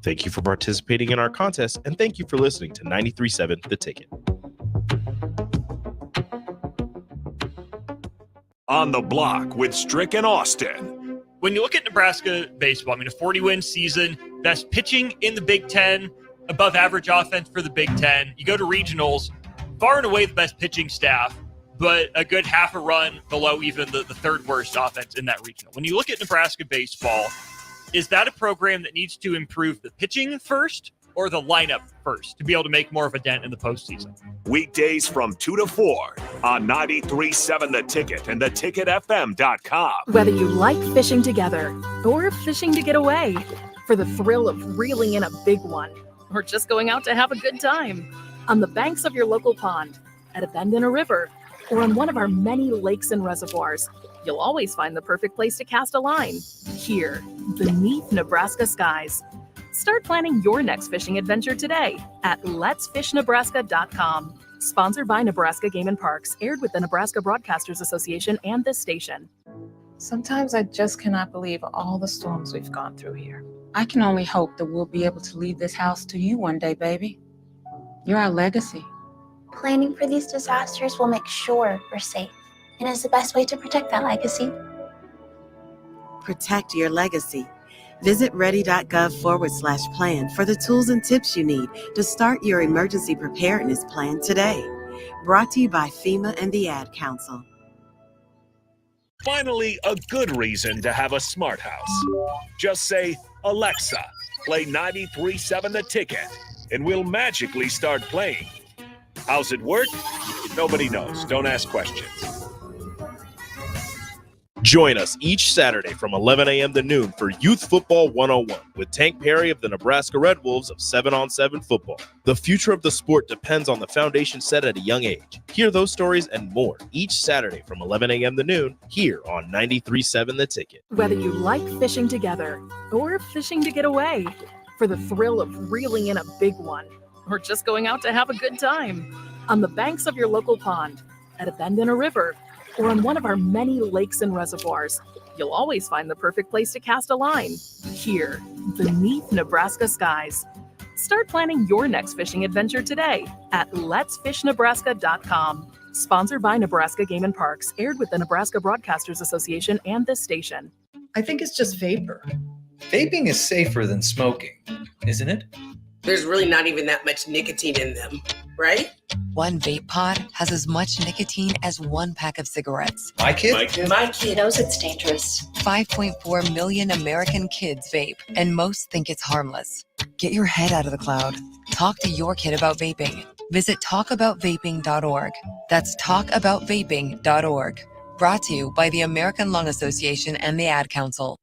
Thank you for participating in our contest, and thank you for listening to 93.7 The Ticket. On the Block with Strick and Austin. When you look at Nebraska baseball, a 40-win season, best pitching in the Big Ten, above average offense for the Big Ten. You go to regionals, far and away the best pitching staff, but a good half a run below even the third worst offense in that regional. When you look at Nebraska baseball, is that a program that needs to improve the pitching first or the lineup first to be able to make more of a dent in the postseason? Weekdays from 2 to 4 on 93.7 The Ticket and theticketfm.com. Whether you like fishing together or fishing to get away, for the thrill of reeling in a big one, or just going out to have a good time, on the banks of your local pond, at a bend in a river, or on one of our many lakes and reservoirs, you'll always find the perfect place to cast a line, here, beneath Nebraska skies. Start planning your next fishing adventure today at letsfishnebraska.com. Sponsored by Nebraska Game and Parks, aired with the Nebraska Broadcasters Association and this station. Sometimes I just cannot believe all the storms we've gone through here. I can only hope that we'll be able to leave this house to you one day, baby. You're our legacy. Planning for these disasters will make sure we're safe, and is the best way to protect that legacy. Protect your legacy. Visit ready.gov/plan for the tools and tips you need to start your emergency preparedness plan today. Brought to you by FEMA and the Ad Council. Finally, a good reason to have a smart house. Just say, Alexa, play 93.7 The Ticket, and we'll magically start playing. How's it work? Nobody knows. Don't ask questions. Join us each Saturday from 11 a.m. to noon for Youth Football 101 with Tank Perry of the Nebraska Red Wolves of 7-on-7 football. The future of the sport depends on the foundation set at a young age. Hear those stories and more each Saturday from 11 a.m. to noon here on 93.7 The Ticket. Whether you like fishing together or fishing to get away, for the thrill of reeling in a big one, or just going out to have a good time, on the banks of your local pond, at a bend in a river, or on one of our many lakes and reservoirs, you'll always find the perfect place to cast a line, here, beneath Nebraska skies. Start planning your next fishing adventure today at letsfishnebraska.com. Sponsored by Nebraska Game and Parks, aired with the Nebraska Broadcasters Association and this station. I think it's just vapor. Vaping is safer than smoking, isn't it? There's really not even that much nicotine in them, right? One vape pod has as much nicotine as one pack of cigarettes. My kid knows it's dangerous. 5.4 million American kids vape, and most think it's harmless. Get your head out of the cloud. Talk to your kid about vaping. Visit talkaboutvaping.org. That's talkaboutvaping.org. Brought to you by the American Lung Association and the Ad Council.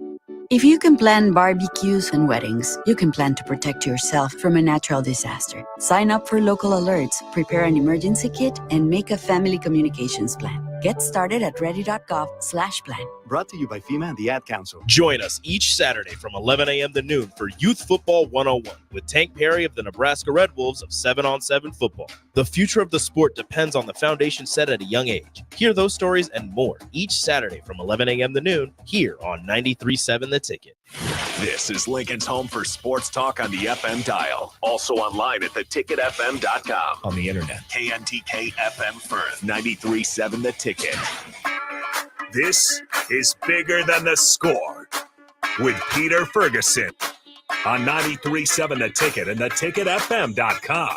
If you can plan barbecues and weddings, you can plan to protect yourself from a natural disaster. Sign up for local alerts, prepare an emergency kit, and make a family communications plan. Get started at ready.gov/plan. Brought to you by FEMA and the Ad Council. Join us each Saturday from 11 a.m. to noon for Youth Football 101 with Tank Perry of the Nebraska Red Wolves of 7-on-7 football. The future of the sport depends on the foundation set at a young age. Hear those stories and more each Saturday from 11 a.m. to noon here on 93.7 The Ticket. This is Lincoln's home for sports talk on the FM dial. Also online at theticketfm.com. on the internet. KNTK FM Firth, 93.7 The Ticket. This is Bigger Than the Score with Peter Ferguson on 93.7 The Ticket and theticketfm.com.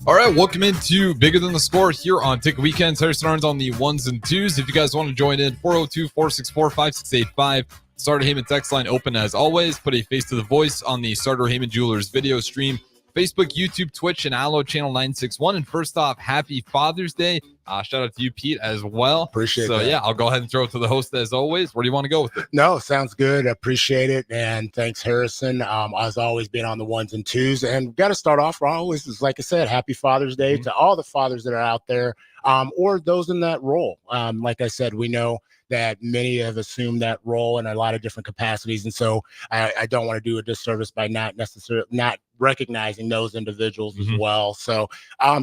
All right, welcome into Bigger Than the Score here on Ticket Weekends. Harrison Arns on the ones and twos. If you guys want to join in, 402-464-5685. Starter Heyman text line open as always. Put a face to the voice on the Starter Heyman Jewelers video stream. Facebook, YouTube, Twitch, and Allo Channel 961. And first off, happy Father's Day. Shout out to you, Pete, as well. Appreciate that. So, yeah, I'll go ahead and throw it to the host as always. Where do you want to go with it? No, sounds good. Appreciate it. And thanks, Harrison. As always, been on the ones and twos. And got to start off always, like I said, happy Father's Day to all the fathers that are out there or those in that role. Like I said, we know that many have assumed that role in a lot of different capacities. And so I don't want to do a disservice by not recognizing those individuals as well. So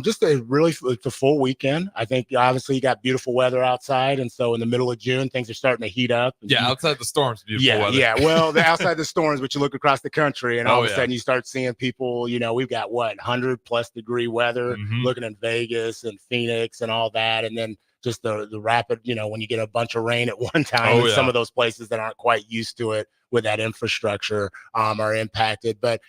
just it's a full weekend. I think obviously you got beautiful weather outside. And so in the middle of June, things are starting to heat up. Yeah, outside the storms, beautiful weather. Yeah, well, the outside the storms, but you look across the country and all of a sudden you start seeing people, we've got 100+ degree weather, looking in Vegas and Phoenix and all that. And then just the rapid, when you get a bunch of rain at one time in some of those places that aren't quite used to it with that infrastructure are impacted. But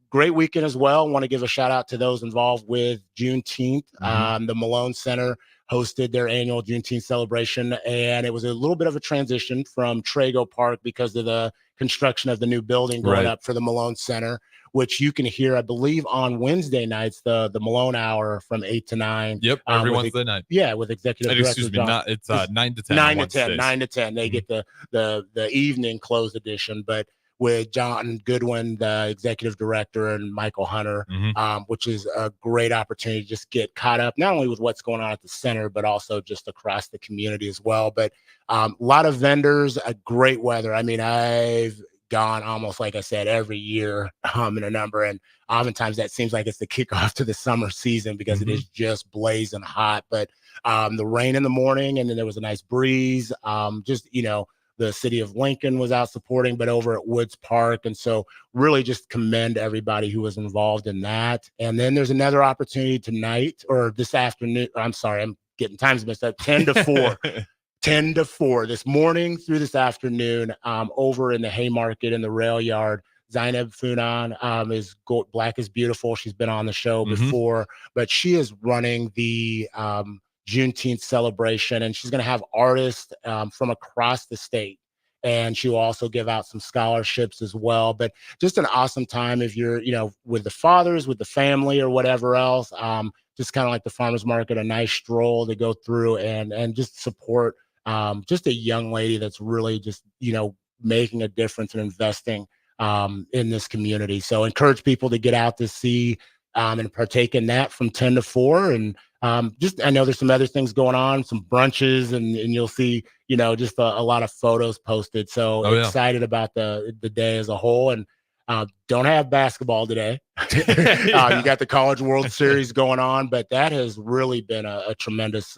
great weekend as well. Want to give a shout out to those involved with Juneteenth. The Malone Center hosted their annual Juneteenth celebration, and it was a little bit of a transition from Trago Park because of the construction of the new building going up for the Malone Center, which you can hear, I believe, on Wednesday nights, the Malone Hour from 8 to 9. Yep, every Wednesday night. Yeah, with executive director. Excuse me, it's 9 to 10. 9 to 10. They get the evening close edition, but with John Goodwin, the executive director, and Michael Hunter, which is a great opportunity to just get caught up, not only with what's going on at the center, but also just across the community as well. But a lot of vendors, great weather. I mean, I've gone almost, like I said, every year in a number, and oftentimes that seems like it's the kickoff to the summer season because it is just blazing hot. But the rain in the morning, and then there was a nice breeze. The city of Lincoln was out supporting, but over at Woods Park. And so really just commend everybody who was involved in that. And then there's another opportunity tonight or this afternoon. I'm sorry, I'm getting times mixed up. 10 to 4. 10 to 4 this morning through this afternoon over in the Haymarket in the rail yard. Zainab Funan is Black is Beautiful. She's been on the show before, but she is running the Juneteenth celebration, and she's going to have artists from across the state, and she will also give out some scholarships as well. But just an awesome time if you're with the fathers, with the family, or whatever else. Just kind of like the farmers market, a nice stroll to go through and just support just a young lady that's really just making a difference and investing in this community. So encourage people to get out to see and partake in that from 10 to 4. And I know there's some other things going on, some brunches, and you'll see, just a lot of photos posted. So excited about the day as a whole. And don't have basketball today. You got the College World Series going on, but that has really been a tremendous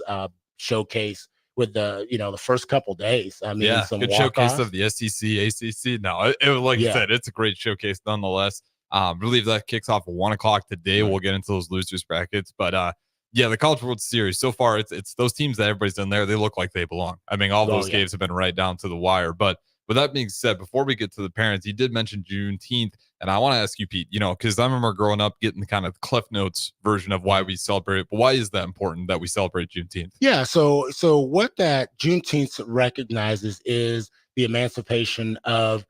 showcase with the first couple days. I mean, some good showcase of the SEC, ACC. No, you said, it's a great showcase nonetheless. I believe that kicks off at 1:00 today. We'll get into those losers brackets, but the College World Series so far, it's those teams that everybody's in there. They look like they belong. I mean, all those games have been right down to the wire. But with that being said, before we get to the parents, you did mention Juneteenth, and I want to ask you, Pete. Because I remember growing up getting the kind of Cliff Notes version of why we celebrate it. But why is that important that we celebrate Juneteenth? Yeah. So what that Juneteenth recognizes is the emancipation of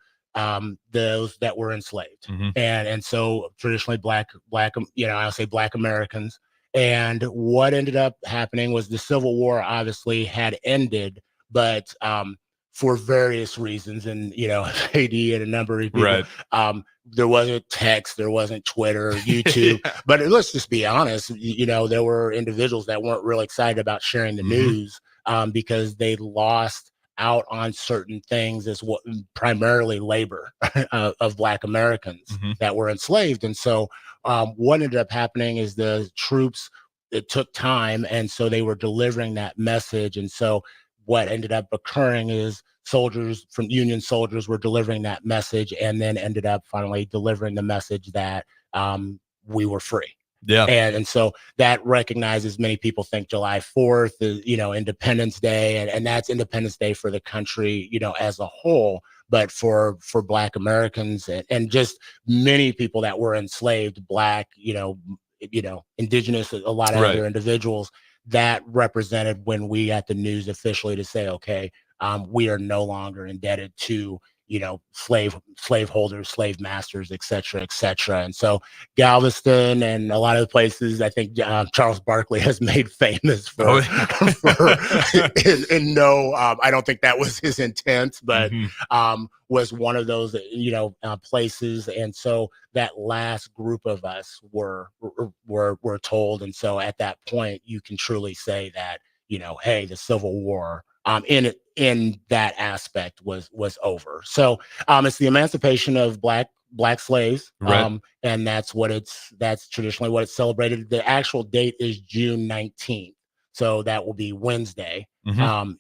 those that were enslaved, and so traditionally black, I'll say Black Americans. And what ended up happening was the Civil War obviously had ended, but for various reasons, and AD and a number of people, there wasn't text, there wasn't Twitter, YouTube. But let's just be honest, there were individuals that weren't really excited about sharing the news because they lost out on certain things as what primarily labor of Black Americans that were enslaved. And so what ended up happening is the troops, it took time, and so they were delivering that message. And so what ended up occurring is Union soldiers were delivering that message, and then ended up finally delivering the message that we were free. Yeah. And so that recognizes, many people think July 4th is, Independence Day, and that's Independence Day for the country, as a whole. But for Black Americans and just many people that were enslaved, Black, Indigenous, a lot of other individuals, that represented when we got the news officially to say, okay, we are no longer indebted to slave holders, slave masters, et cetera, et cetera. And so Galveston and a lot of the places, I think Charles Barkley has made famous for, I don't think that was his intent, but was one of those, places. And so that last group of us were told. And so at that point, you can truly say that, hey, the Civil War, in in that aspect was over. So it's the emancipation of black slaves, Right. and that's traditionally what it's celebrated. The actual date is June 19th, so that will be Wednesday.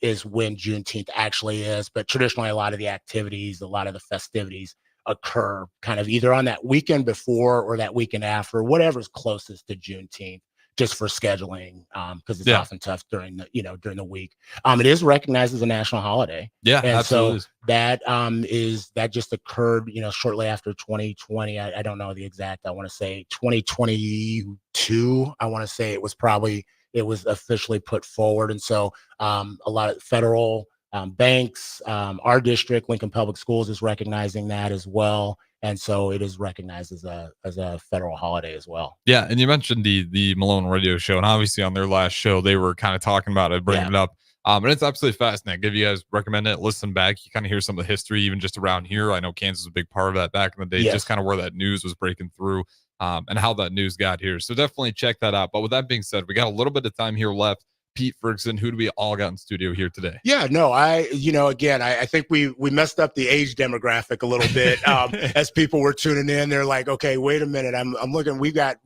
Is when Juneteenth actually is, but traditionally a lot of the activities, a lot of the festivities occur kind of either on that weekend before or that weekend after, whatever's closest to Juneteenth, just for scheduling, because it's often tough during the week. It is recognized as a national holiday. Yeah, and absolutely. so that just occurred, shortly after 2020. I don't know the exact. I want to say 2022. I want to say it was officially put forward, and so a lot of federal banks, our district, Lincoln Public Schools, is recognizing that as well. And so it is recognized as a federal holiday as well. Yeah, and you mentioned the Malone radio show, and obviously on their last show they were kind of talking about it, bringing it up. And it's absolutely fascinating. Give you guys recommend it. Listen back. You kind of hear some of the history, even just around here. I know Kansas was a big part of that back in the day, just kind of where that news was breaking through, and how that news got here. So definitely check that out. But with that being said, we got a little bit of time here left. Pete Ferguson, who do we all got in studio here today? Yeah, no, I think we messed up the age demographic a little bit. As people were tuning in, they're like, okay, wait a minute. I'm looking, we've got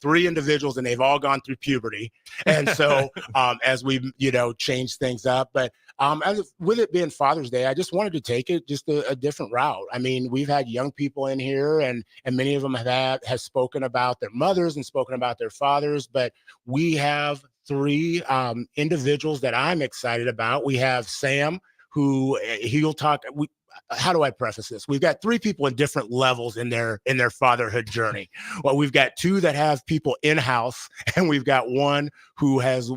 3 individuals and they've all gone through puberty. And so, as we, change things up, but, with it being Father's Day, I just wanted to take it just a different route. I mean, we've had young people in here and many of them have spoken about their mothers and spoken about their fathers, but we have 3 individuals that I'm excited about. We have Sam, who he'll talk. How do I preface this? We've got 3 people in different levels in their fatherhood journey. Well, we've got 2 that have people in house, and we've got one who has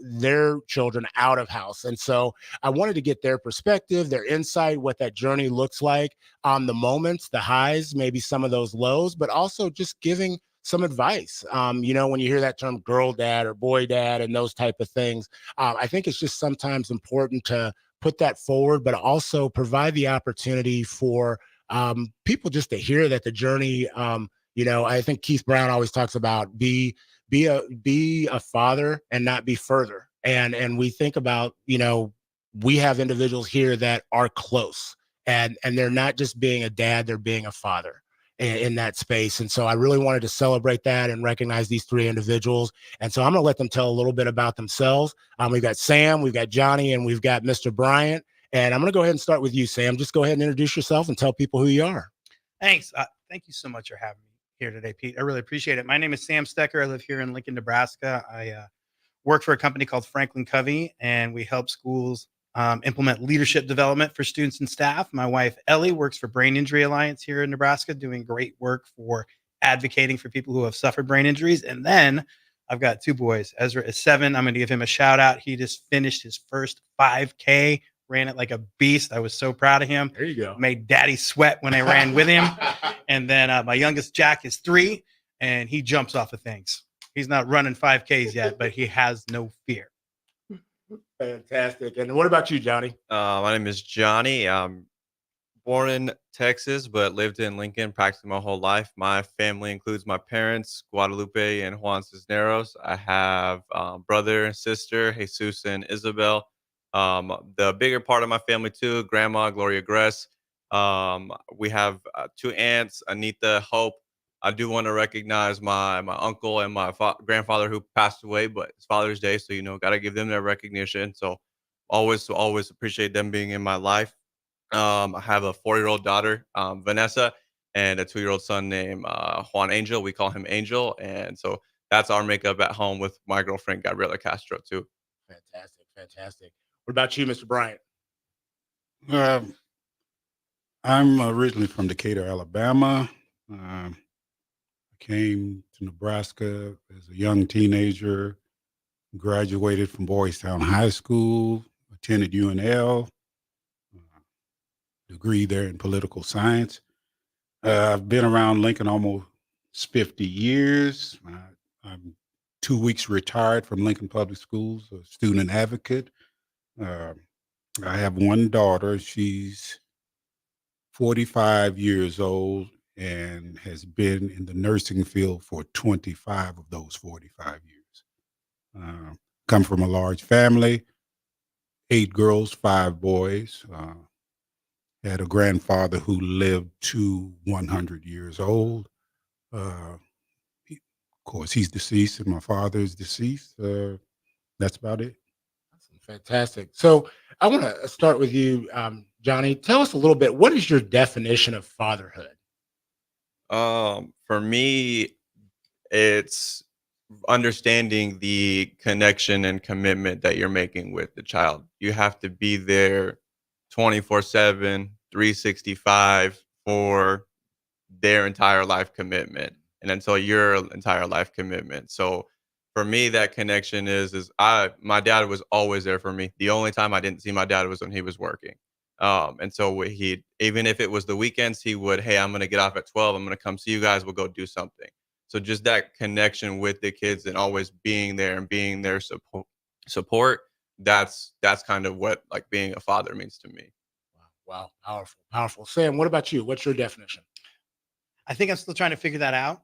their children out of house. And so I wanted to get their perspective, their insight, what that journey looks like, on the moments, the highs, maybe some of those lows, but also just giving some advice. When you hear that term girl dad or boy dad and those type of things, I think it's just sometimes important to put that forward, but also provide the opportunity for people just to hear that the journey, I think Keith Brown always talks about be a father and not be further. And we think about, we have individuals here that are close and they're not just being a dad, they're being a father in that space. And so I really wanted to celebrate that and recognize these 3 individuals. And so I'm going to let them tell a little bit about themselves. We've got Sam, we've got Johnny, and we've got Mr. Bryant. And I'm going to go ahead and start with you, Sam. Just go ahead and introduce yourself and tell people who you are. Thanks. Thank you so much for having me here today, Pete. I really appreciate it. My name is Sam Stecker. I live here in Lincoln, Nebraska. I work for a company called Franklin Covey, and we help schools implement leadership development for students and staff. My wife, Ellie, works for Brain Injury Alliance here in Nebraska, doing great work for advocating for people who have suffered brain injuries. And then I've got 2 boys. Ezra is 7. I'm going to give him a shout out. He just finished his first 5K, ran it like a beast. I was so proud of him. There you go. Made daddy sweat when I ran with him. And then my youngest, Jack, is 3, and he jumps off of things. He's not running 5Ks yet, but he has no fear. Fantastic. And what about you, Johnny? My name is Johnny. I'm born in Texas, but lived in Lincoln practically my whole life. My family includes my parents, Guadalupe and Juan Cisneros. I have brother and sister, Jesus and Isabel. The bigger part of my family, too, Grandma Gloria Gress. We have 2 aunts, Anita, Hope. I do want to recognize my uncle and my grandfather who passed away, but it's Father's Day, so got to give them their recognition. So always appreciate them being in my life. I have a 4-year-old daughter, Vanessa, and a 2-year-old son named Juan Angel. We call him Angel, and so that's our makeup at home with my girlfriend Gabriela Castro too. Fantastic. What about you, Mr. Bryant? I'm originally from Decatur, Alabama. Came to Nebraska as a young teenager, graduated from Boys Town High School, attended UNL, degree there in political science. I've been around Lincoln almost 50 years. I'm 2 weeks retired from Lincoln Public Schools, a student advocate. I have one daughter. She's 45 years old and has been in the nursing field for 25 of those 45 years. Come from a large family. 8 girls, 5 boys. Had a grandfather who lived to 100 years old. Of course, he's deceased, and my father is deceased. That's about it. Fantastic. So I want to start with you, Johnny. Tell us a little bit. What is your definition of fatherhood? For me, it's understanding the connection and commitment that you're making with the child. You have to be there 24/7, 365 for their entire life commitment and until your entire life commitment. So for me, that connection is my dad was always there for me. The only time I didn't see my dad was when he was working. And so he, even if it was the weekends, he would, hey, I'm going to get off at 12. I'm going to come see you guys. We'll go do something. So just that connection with the kids and always being there and being their support. That's kind of what like being a father means to me. Wow. Powerful. Powerful. Sam, what about you? What's your definition? I think I'm still trying to figure that out.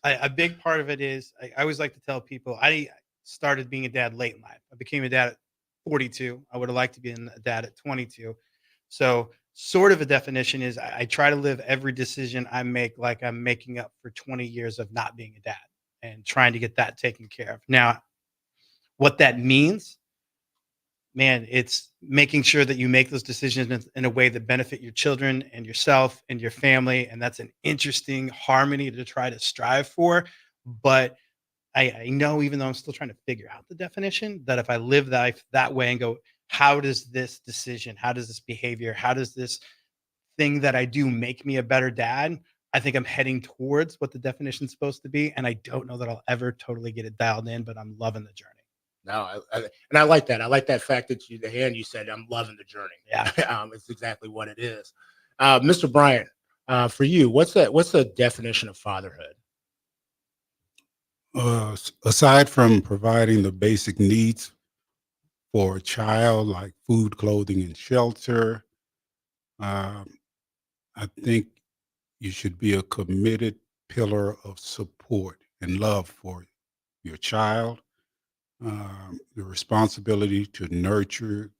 A big part of it is I always like to tell people I started being a dad late in life. I became a dad at 42. I would have liked to be a dad at 22. So sort of a definition is I try to live every decision I make like I'm making up for 20 years of not being a dad and trying to get that taken care of. Now, what that means, man, it's making sure that you make those decisions in a way that benefit your children and yourself and your family. And that's an interesting harmony to try to strive for. But I know, even though I'm still trying to figure out the definition, that if I live life that way and go, how does this decision, how does this behavior, how does this thing that I do make me a better dad? I think I'm heading towards what the definition's supposed to be. And I don't know that I'll ever totally get it dialed in, but I'm loving the journey. No, and I like that. I like that fact that you said, I'm loving the journey. Yeah. It's exactly what it is. Mr. Bryant, for you, what's the definition of fatherhood? Aside from providing the basic needs for a child, like food, clothing, and shelter, I think you should be a committed pillar of support and love for your child. The responsibility to nurture,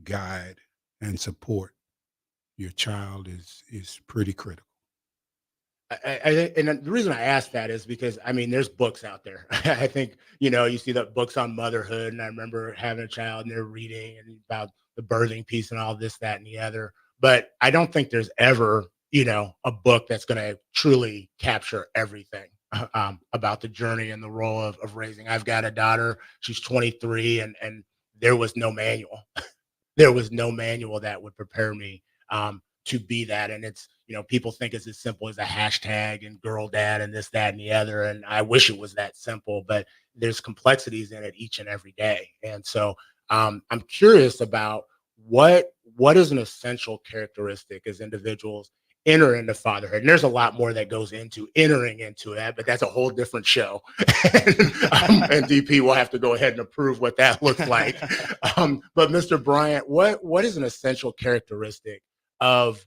guide, and support your child is pretty critical. And the reason I ask that is because I mean, there's books out there. I think you see the books on motherhood, and I remember having a child and they're reading and about the birthing piece and all this, that, and the other. But I don't think there's ever a book that's going to truly capture everything about the journey and the role of raising. I've got a daughter; she's 23, and there was no manual. There was no manual that would prepare me to be that. And it's, people think it's as simple as a hashtag and girl dad and this, that, and the other. And I wish it was that simple, but there's complexities in it each and every day. And so I'm curious about what is an essential characteristic as individuals enter into fatherhood. And there's a lot more that goes into entering into that, but that's a whole different show. And DP will have to go ahead and approve what that looks like. But Mr. Bryant, what is an essential characteristic of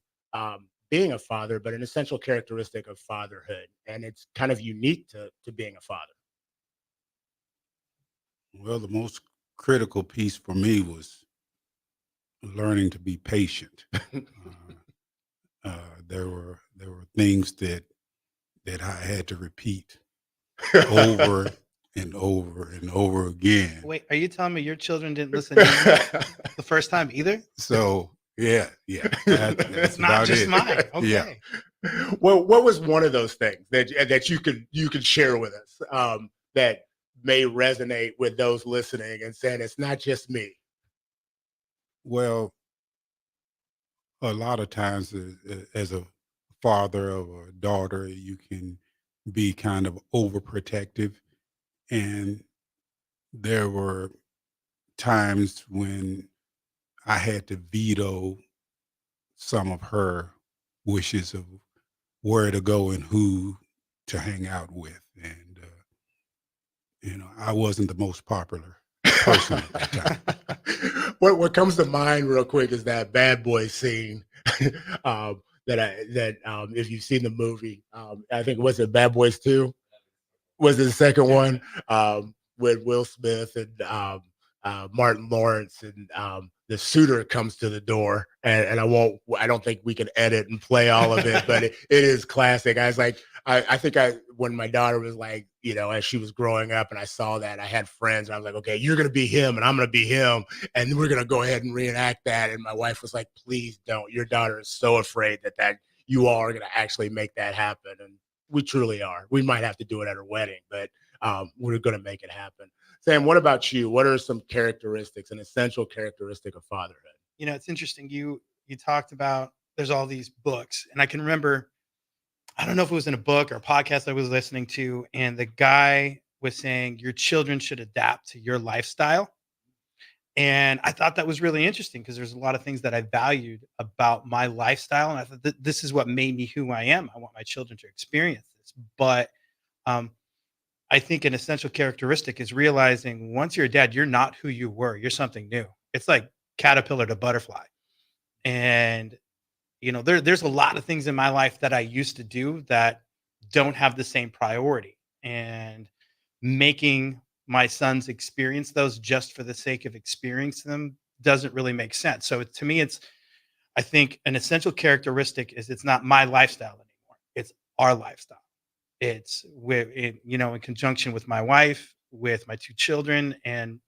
being a father, but an essential characteristic of fatherhood? And it's kind of unique to being a father. Well, the most critical piece for me was learning to be patient. There were things that I had to repeat over and over and over again. Wait, are you telling me your children didn't listen to you the first time either? So yeah, that's It's not about just it. mine. Okay. Yeah. Well, what was one of those things that you could share with us that may resonate with those listening and saying it's not just me? Well, a lot of times as a father of a daughter, you can be kind of overprotective. And there were times when I had to veto some of her wishes of where to go and who to hang out with. And, I wasn't the most popular person at that time. What comes to mind real quick is that Bad Boy scene that if you've seen the movie, I think was it Bad Boys 2? Was it the second one with Will Smith and Martin Lawrence, and the suitor comes to the door, and I don't think we can edit and play all of it, but it is classic. I was like, I think when my daughter was like, as she was growing up and I saw that, I had friends and I was like, okay, you're going to be him and I'm going to be him. And we're going to go ahead and reenact that. And my wife was like, please don't. Your daughter is so afraid that you all are going to actually make that happen. And we truly are. We might have to do it at her wedding, but we're going to make it happen. Sam, what about you? What are some characteristics, an essential characteristic of fatherhood? It's interesting. You talked about there's all these books, and I can remember, I don't know if it was in a book or a podcast I was listening to, and the guy was saying your children should adapt to your lifestyle. And I thought that was really interesting because there's a lot of things that I valued about my lifestyle. And I thought this is what made me who I am. I want my children to experience this. But I think an essential characteristic is realizing once you're a dad, you're not who you were. You're something new. It's like caterpillar to butterfly. And, there's a lot of things in my life that I used to do that don't have the same priority. And making my sons experience those just for the sake of experiencing them doesn't really make sense. So to me, I think an essential characteristic is it's not my lifestyle anymore. It's our lifestyle. It's in conjunction with my wife, with my two children, and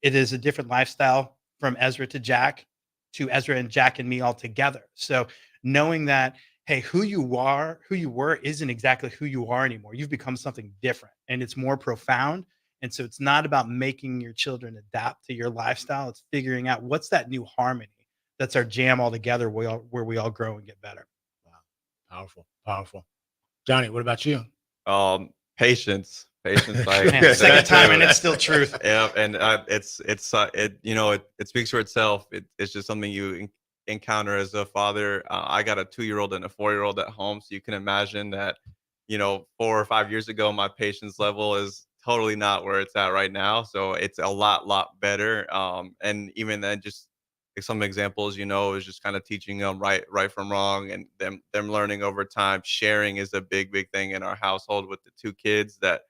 it is a different lifestyle from Ezra to Jack to Ezra and Jack and me all together. So knowing that, hey, who you were isn't exactly who you are anymore. You've become something different, and it's more profound. And so it's not about making your children adapt to your lifestyle. It's figuring out what's that new harmony that's our jam all together where we all grow and get better. Wow. Powerful, powerful. Johnny, what about you? Patience, like Man, second time and it's still truth. Yeah, and it speaks for itself. It's just something you encounter as a father. I got a 2-year-old and a 4-year-old at home, so you can imagine that 4 or 5 years ago my patience level is totally not where it's at right now. So it's a lot better. And even then, just some examples, is just kind of teaching them right from wrong, and them learning over time. Sharing is a big thing in our household with the 2 kids that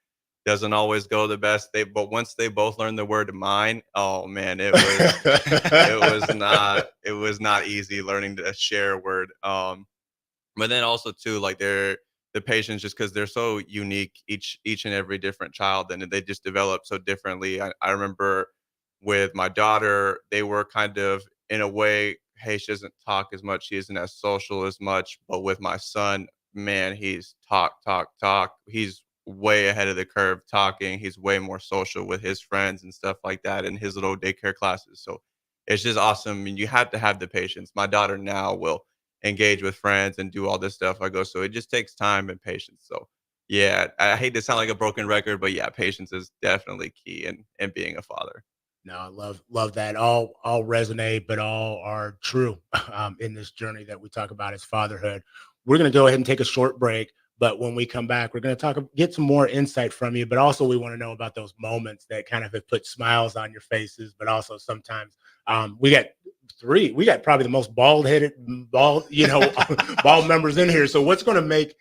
doesn't always go the best. But once they both learn the word mine, oh man, it was not easy learning to share a word. But then also too, like the patience, just because they're so unique, each and every different child, and they just develop so differently. I remember with my daughter, they were kind of in a way, hey, she doesn't talk as much, she isn't as social as much. But with my son, man, he's talk. He's way ahead of the curve talking. He's way more social with his friends and stuff like that in his little daycare classes. So it's just awesome. I mean, you have to have the patience. My daughter now will engage with friends and do all this stuff. So it just takes time and patience. So yeah, I hate to sound like a broken record, but yeah, patience is definitely key in being a father. No, I love that. All resonate, but all are true in this journey that we talk about as fatherhood. We're going to go ahead and take a short break, but when we come back, we're going to get some more insight from you. But also, we want to know about those moments that kind of have put smiles on your faces. But also, sometimes we got probably the most bald members in here. So, what's going to make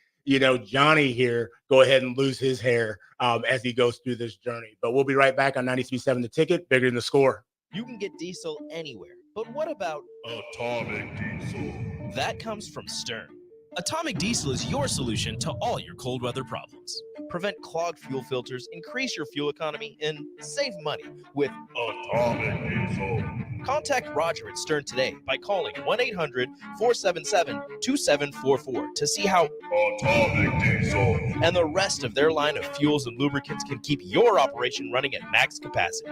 Johnny here go ahead and lose his hair as he goes through this journey? But we'll be right back on 93.7 The Ticket, Bigger Than the Score. You can get diesel anywhere, but what about Atomic Diesel? That comes from Stern. Atomic Diesel is your solution to all your cold weather problems. Prevent clogged fuel filters, increase your fuel economy, and save money with Atomic Diesel. Contact Roger at Stern today by calling 1-800-477-2744 to see how Atomic Diesel and the rest of their line of fuels and lubricants can keep your operation running at max capacity.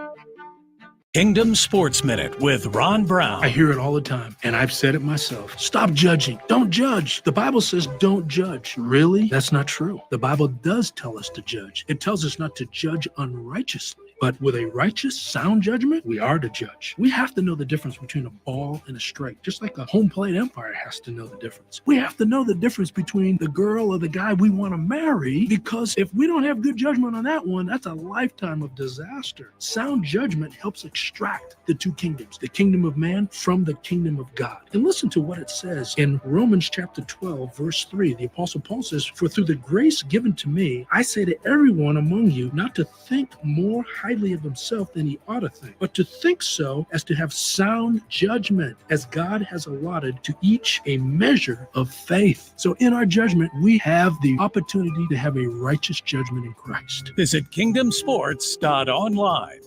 Kingdom Sports Minute with Ron Brown. I hear it all the time, and I've said it myself. Stop judging. Don't judge. The Bible says don't judge. Really? That's not true. The Bible does tell us to judge. It tells us not to judge unrighteously. But with a righteous, sound judgment, we are to judge. We have to know the difference between a ball and a strike, just like a home plate umpire has to know the difference. We have to know the difference between the girl or the guy we want to marry, because if we don't have good judgment on that one, that's a lifetime of disaster. Sound judgment helps extract the two kingdoms, the kingdom of man from the kingdom of God. And listen to what it says in Romans chapter 12, verse 3. The Apostle Paul says, "For through the grace given to me, I say to everyone among you not to think more highly highly of himself than he ought to think, but to think so as to have sound judgment, as God has allotted to each a measure of faith. So in our judgment, we have the opportunity to have a righteous judgment in Christ. Visit kingdomsports.online.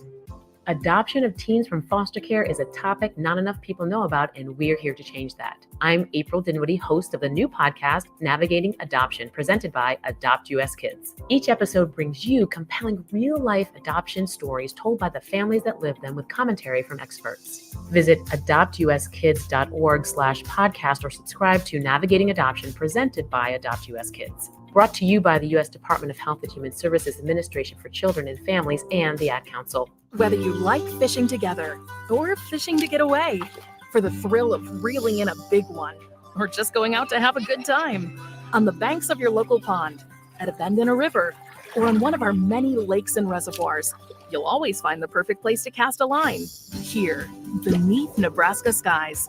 Adoption of teens from foster care is a topic not enough people know about, and we're here to change that. I'm April Dinwiddie, host of the new podcast, Navigating Adoption, presented by Adopt US Kids. Each episode brings you compelling real-life adoption stories told by the families that live them with commentary from experts. Visit adoptuskids.org/podcast or subscribe to Navigating Adoption, presented by Adopt US Kids. Brought to you by the U.S. Department of Health and Human Services Administration for Children and Families and the Ad Council. Whether you like fishing together or fishing to get away, for the thrill of reeling in a big one, or just going out to have a good time, on the banks of your local pond, at a bend in a river, or on one of our many lakes and reservoirs, you'll always find the perfect place to cast a line, here, beneath Nebraska skies.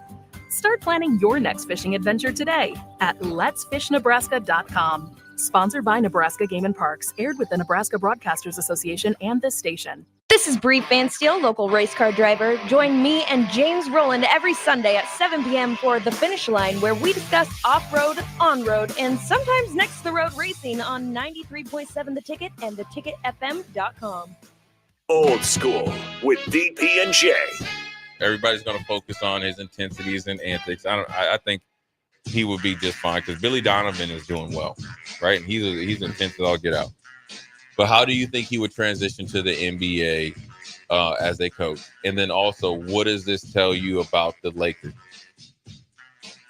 Start planning your next fishing adventure today at letsfishnebraska.com. Sponsored by Nebraska Game and Parks, aired with the Nebraska Broadcasters Association and this station. This is Bree Fansteel, local race car driver. Join me and James Rowland every Sunday at 7 p.m. for The Finish Line, where we discuss off-road, on-road, and sometimes next-to-the-road racing on 93.7 The Ticket and theticketfm.com. Old School with DP and J. Everybody's going to focus on his intensities and antics. I think he would be just fine because Billy Donovan is doing well, right? And he's intense as all get out. But how do you think he would transition to the NBA as a coach? And then also, what does this tell you about the Lakers?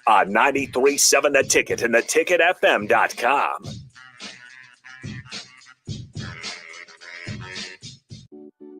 93.7 The Ticket and theticketfm.com.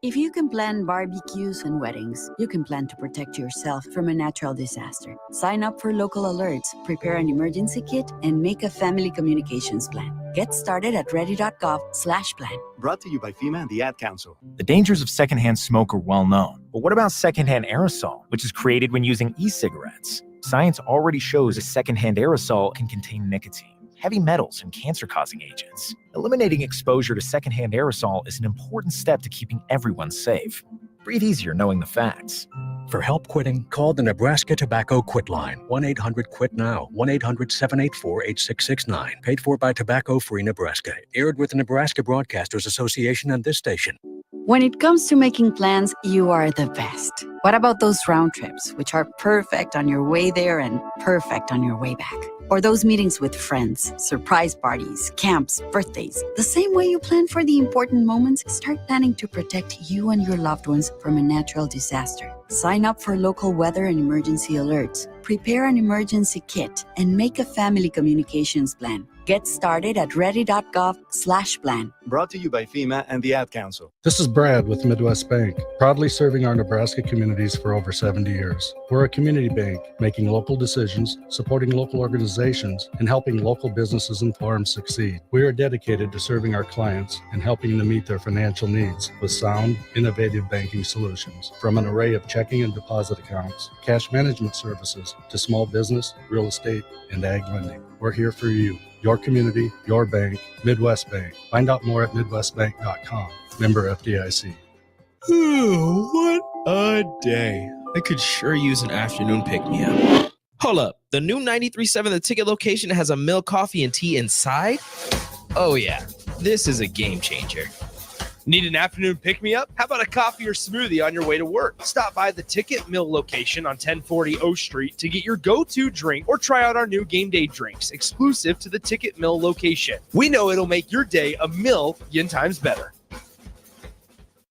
If you can plan barbecues and weddings, you can plan to protect yourself from a natural disaster. Sign up for local alerts, prepare an emergency kit, and make a family communications plan. Get started at ready.gov/plan. Brought to you by FEMA and the Ad Council. The dangers of secondhand smoke are well known. But what about secondhand aerosol, which is created when using e-cigarettes? Science already shows a secondhand aerosol can contain nicotine, heavy metals, and cancer-causing agents. Eliminating exposure to secondhand aerosol is an important step to keeping everyone safe. Breathe easier knowing the facts. For help quitting, call the Nebraska Tobacco Quit Line, 1-800-QUIT-NOW, 1-800-784-8669. Paid for by Tobacco Free Nebraska. Aired with the Nebraska Broadcasters Association and this station. When it comes to making plans, you are the best. What about those round trips, which are perfect on your way there and perfect on your way back? Or those meetings with friends, surprise parties, camps, birthdays. The same way you plan for the important moments, start planning to protect you and your loved ones from a natural disaster. Sign up for local weather and emergency alerts. Prepare an emergency kit and make a family communications plan. Get started at ready.gov/plan. Brought to you by FEMA and the Ad Council. This is Brad with Midwest Bank, proudly serving our Nebraska communities for over 70 years. We're a community bank, making local decisions, supporting local organizations, and helping local businesses and farms succeed. We are dedicated to serving our clients and helping them meet their financial needs with sound, innovative banking solutions. From an array of checking and deposit accounts, cash management services, to small business, real estate, and ag lending. We're here for you, your community, your bank, Midwest Bank. Find out more at midwestbank.com. Member FDIC. Ooh, what a day. I could sure use an afternoon pick-me-up. Hold up. The new 93.7 The Ticket location has a milk, coffee, and tea inside? Oh yeah, this is a game changer. Need an afternoon pick-me-up? How about a coffee or smoothie on your way to work? Stop by the Ticket Mill location on 1040 O Street to get your go-to drink or try out our new game day drinks exclusive to the Ticket Mill location. We know it'll make your day a million times better.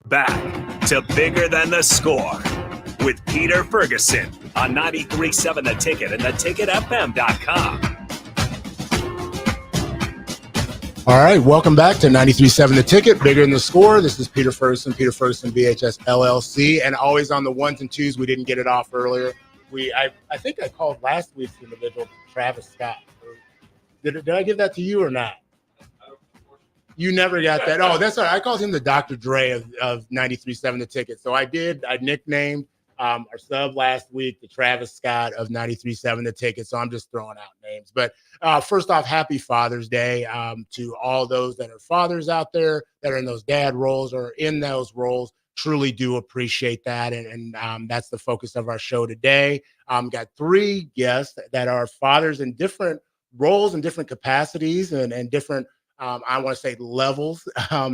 Back to Bigger Than the Score with Peter Ferguson on 93.7 The Ticket and theticketfm.com. All right, welcome back to 93.7 The Ticket, Bigger Than the Score. This is Peter Ferguson VHS LLC, and always on the ones and twos. We didn't get it off earlier. I think I called last week's individual Travis Scott. Did I give that to you or not? You never got that. Oh, that's all right. I called him the Dr. Dre of 93.7 The Ticket. So I did. I nicknamed our sub last week, the Travis Scott of 93.7 The Ticket. So I'm just throwing out names. But first off, happy Father's Day to all those that are fathers out there that are in those dad roles or in those roles. Truly do appreciate that. And that's the focus of our show today. Got 3 guests that are fathers in different roles and different capacities and different, I want to say, levels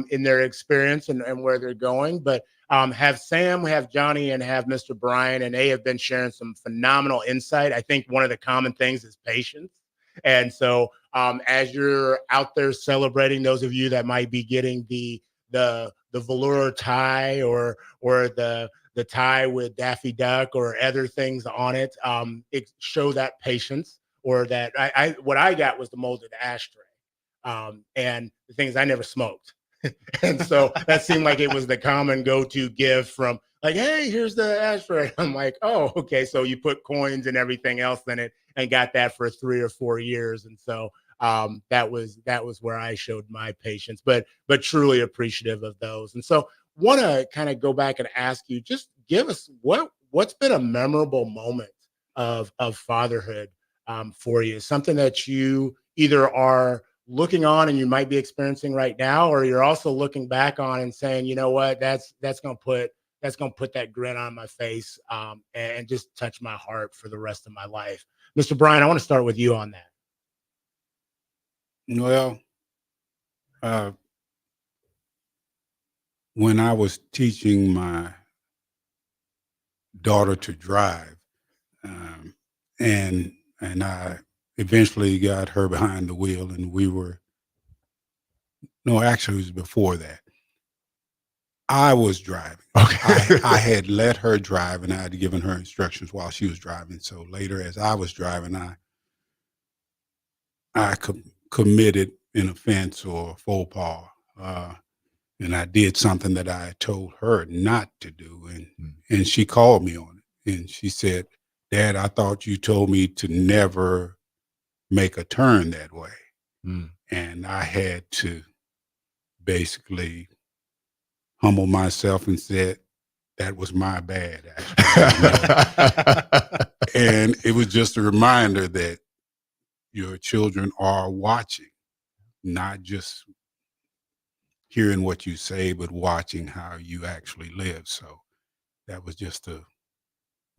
in their experience and where they're going. But have Sam, we have Johnny, and have Mr. Brian, and they have been sharing some phenomenal insight. I think one of the common things is patience. And so as you're out there celebrating, those of you that might be getting the velour tie or the tie with Daffy Duck or other things on it, it show that patience. Or that what I got was the molded ashtray. And the thing is, I never smoked. And so that seemed like it was the common go-to gift from like, hey, here's the ashtray. I'm like, oh, okay. So you put coins and everything else in it and got that for 3 or 4 years. And so that was where I showed my patience, but truly appreciative of those. And so want to kind of go back and ask you, just give us what's been a memorable moment of fatherhood for you, something that you either are looking on and you might be experiencing right now, or you're also looking back on and saying, you know what, that's going to put that grin on my face and just touch my heart for the rest of my life. Mr. Brian, I want to start with you on that. Well, when I was teaching my daughter to drive, and I eventually got her behind the wheel, and actually it was before that. I was driving. Okay. I had let her drive, and I had given her instructions while she was driving. So later, as I was driving, I committed an offense or a faux pas, and I did something that I told her not to do, and she called me on it, and she said, "Dad, I thought you told me to never make a turn that way." And I had to basically humble myself and said, that was my bad, actually. And it was just a reminder that your children are watching, not just hearing what you say, but watching how you actually live. So that was just a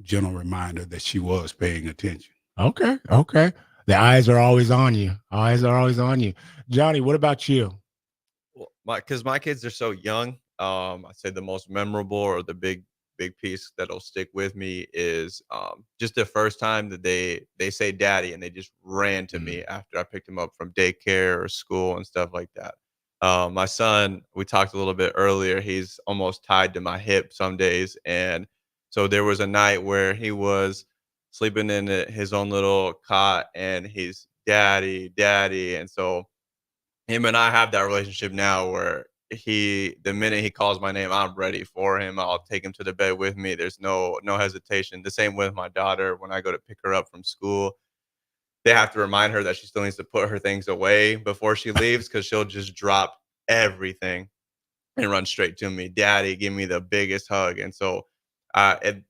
gentle reminder that she was paying attention. Okay. The eyes are always on you. Johnny, what about you? Well, because my kids are so young, I'd say the most memorable or the big piece that'll stick with me is just the first time that they say daddy and they just ran to me after I picked him up from daycare or school and stuff like that. My son, we talked a little bit earlier, he's almost tied to my hip some days. And so there was a night where he was sleeping in his own little cot and he's daddy. And so him and I have that relationship now where the minute he calls my name, I'm ready for him. I'll take him to the bed with me. There's no hesitation. The same with my daughter. When I go to pick her up from school, they have to remind her that she still needs to put her things away before she leaves because she'll just drop everything and run straight to me. Daddy, give me the biggest hug. And so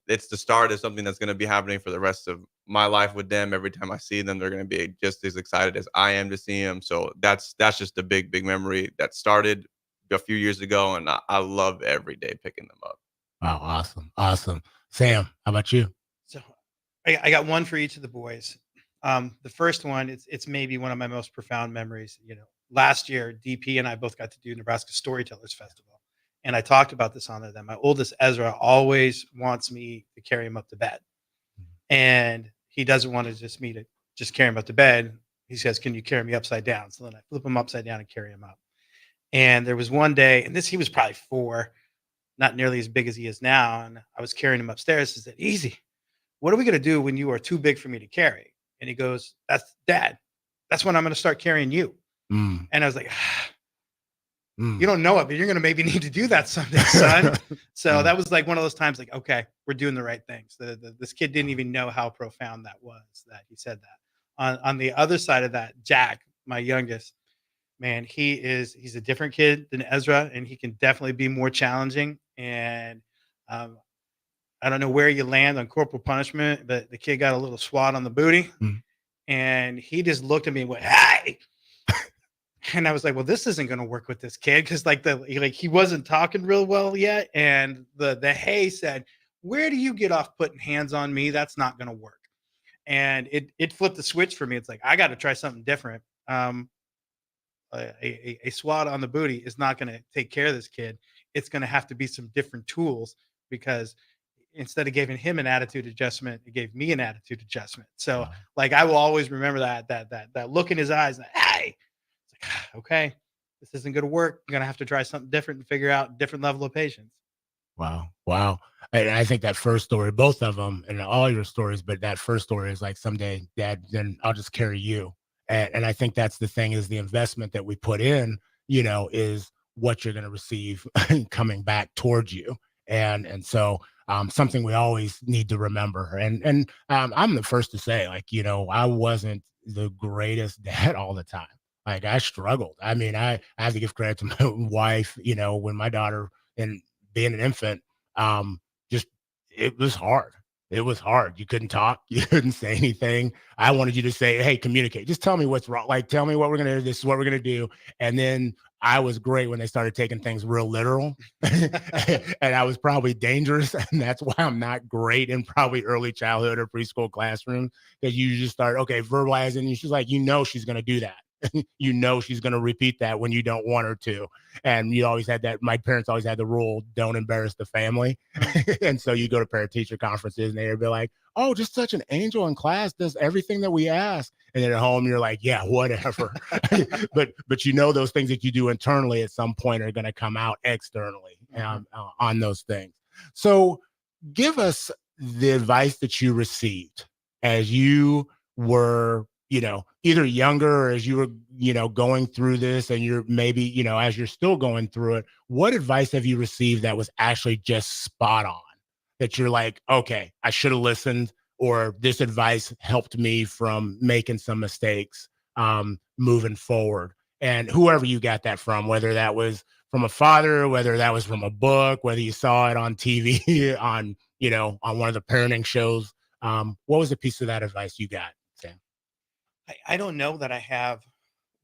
it's the start of something that's going to be happening for the rest of my life with them. Every time I see them, they're going to be just as excited as I am to see them. So that's just a big memory that started a few years ago, and I love every day picking them up. Wow, awesome. Sam, how about you? So I got one for each of the boys. The first one, it's maybe one of my most profound memories. Last year, DP and I both got to do Nebraska Storytellers Festival. And I talked about this on there that my oldest Ezra always wants me to carry him up to bed. And he doesn't want me to just carry him up to bed. He says, can you carry me upside down? So then I flip him upside down and carry him up. And there was one day, and he was probably 4, not nearly as big as he is now. And I was carrying him upstairs. He said, easy, what are we going to do when you are too big for me to carry? And he goes, that's Dad. That's when I'm going to start carrying you. And I was like, you don't know it, but you're going to maybe need to do that someday, son. So that was like one of those times like, okay, we're doing the right things. This kid didn't even know how profound that was that he said that. On the other side of that, Jack, my youngest, man, he's a different kid than Ezra, and he can definitely be more challenging. And I don't know where you land on corporal punishment, but the kid got a little swat on the booty, and he just looked at me and went, "Hey!" And I was like, "Well, this isn't going to work with this kid because he wasn't talking real well yet." And the hey said, "Where do you get off putting hands on me? That's not going to work." And it flipped the switch for me. It's like I got to try something different. A swat on the booty is not going to take care of this kid. It's going to have to be some different tools because instead of giving him an attitude adjustment, it gave me an attitude adjustment. So like I will always remember that look in his eyes. Like, hey, it's like, okay, this isn't going to work. I'm going to have to try something different and figure out a different level of patience. Wow. And I think that first story, both of them and all your stories, but that first story is like someday, Dad, then I'll just carry you. And I think that's the thing is the investment that we put in, is what you're going to receive coming back towards you. And so something we always need to remember. And I'm the first to say, like, I wasn't the greatest dad all the time. Like I struggled. I mean, I have to give credit to my wife, when my daughter and being an infant, just it was hard. It was hard. You couldn't talk. You couldn't say anything. I wanted you to say, "Hey, communicate. Just tell me what's wrong. Like, tell me what we're gonna do. This is what we're gonna do." And then I was great when they started taking things real literal, and I was probably dangerous, and that's why I'm not great in probably early childhood or preschool classroom because you just start verbalizing. And she's like, she's gonna do that. She's going to repeat that when you don't want her to. And you always had that. My parents always had the rule, don't embarrass the family. And so you go to parent teacher conferences and they'd be like, "Oh, just such an angel in class, does everything that we ask." And then at home, you're like, "Yeah, whatever." but those things that you do internally at some point are going to come out externally on those things. So give us the advice that you received as you were either younger or as you were, going through this and you're maybe, as you're still going through it, what advice have you received that was actually just spot on that you're like, okay, I should have listened or this advice helped me from making some mistakes moving forward? And whoever you got that from, whether that was from a father, whether that was from a book, whether you saw it on TV, on one of the parenting shows, what was a piece of that advice you got, Sam? I don't know that I have